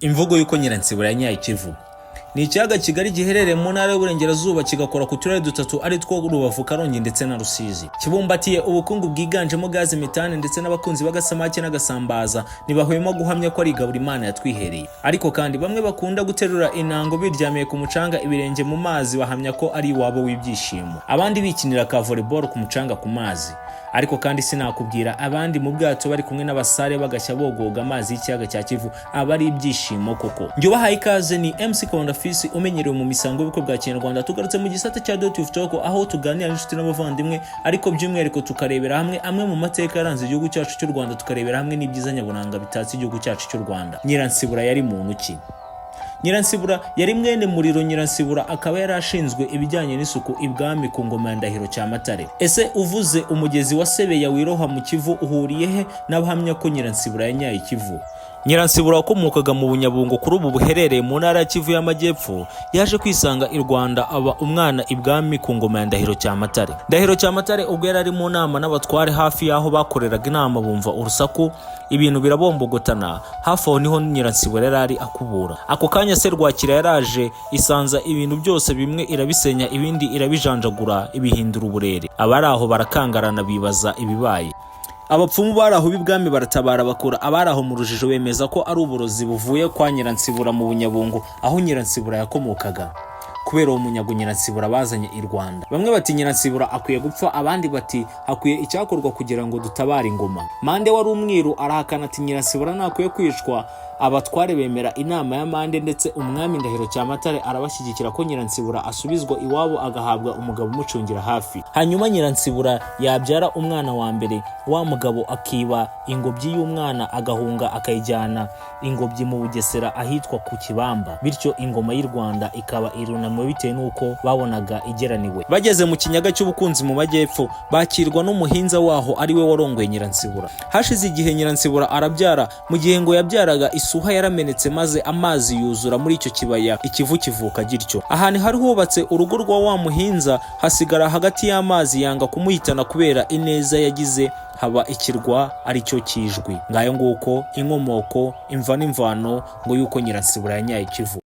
Imvugo y'uko Nyiransibura yanyaye Kivu ni ikiyaga kigari giherereye mu ntara y'Uburengerazuba kigakora ku turere dutatu ari two Rubavu, Karongi ndetse na Rusizi. Kibumbatiye ubukungu bwiganjemo gaze metane ndetse n'abakunzi b'agasamake n'agasambaza ntibahwema guhamya ko ari igaburo Imana yatwihereye. Ariko kandi bamwe bakunda guterura intango biryamiye ku mucanga ibirenge mu mazi bahamya ko ari iwabo w'ibyishimo. Abandi bikinira ka volleyball ku mucanga ku mazi. Ariko kandi sinakubwira abandi mu bwato bari kumwe n'abasare bagashya bogoga amazi y'ikiyaga cya Kivu abari ibyishimo koko. Njye bahaye ikaze ni MC Fisi umenyerewe mu misango y'ubukwe bwa Kinyarwanda. Tugarutse mu gisata cya Dot Talk aho tuganira n'inshuti n'abavandimwe, ariko by'umwihariko tukarebera hamwe amwe mu mateka yaranze igihugu cyacu cy'u Rwanda, tukarebera hamwe n'ibyiza nyaburanga bitatse igihugu cyacu cy'u Rwanda. Nyiransibura yari muntu ki? Nyiransibura yari mwene Muriro Nyiransibura, akaba yarashinzwe ibijyanye n'isuku ibwami ku ngoma ya Ndahiro Cyamatare. Ese uvuze umugezi wa Sebeya wiroha mu Kivu uhuriye he n'abahamya ko Nyiransibura yanyaye Kivu? Nyiransibura wakomokaga mu Bunyabungo kuri ubu buherereye mu ntara ya Kivu y'Amajyepfo yaje kwisanga i Rwanda aba umwana ibwami ku ngoma ya Ndahiro Cyamatare. Ndahiro Cyamatare ubwo yari ari mu nama n'abatware hafi y'aho bakoreraga inama bumva urusaku, ibintu birabombogotana. Hafi aho niho Nyiransibura yari akubura. Ako kanya Serwakira yaraje isanza ibintu byose, bimwe irabisenya ibindi irabijanjagura ibihindura uburere. Abari aho barakangarana bibaza ibibaye. Abapfumu baraho b'ibwami baratabara bakura abaraho mu rujijo, bemeza ko ari uburozi buvuye kwa Nyiransibura mu Bunyabungo aho Nyiransibura yakomokaga. Kubera uwo munyago Nyiransibura bazanye i Rwanda. Bamwe bati Nyiransibura akwiye gupfa, abandi bati hakwiye icyakorwa kugira ngo dutabare ingoma. Mande wari umwiru arahakana ati Nyiransibura ntakwiye kwicwa. Abatware bemera inama ya Mande, ndetse umwami Ndahiro Cyamatare arabashyigikira ko Nyiransibura asubizwa iwabo agahabwa umugabo umucungira hafi. Hanyuma Nyiransibura yabyara umwana wa mbere, wa mugabo akiba ingobyi y'umwana agahunga akayijyana ingobyi mu Bugesera ahitwa ku Kibamba. Bityo ingoma y'u Rwanda ikaba irunamwe bitewe n'uko babonaga igeraniwe. Bageze mu kinyaga cy'ubukunzi mu majyepfo bakirwa n'umuhinza waho ari we warongoye Nyiransibura. Hashize igihe Nyiransibura arabyara, mu gihe ngo yabyaraga isuha yaramenetse maze amazi yuzura muri icyo kibaya, Ikivu kivuka gityo. Ahantu hari hubatse urugo rwa wa muhinza hasigara hagati y'amazi, yanga kumuhitana kubera ineza yagize, haba ikirwa ari cyo kijwi. Ngayo nguko inkomoko imva n'imvano ngo yuko Nyiransibura yanyaye Kivu.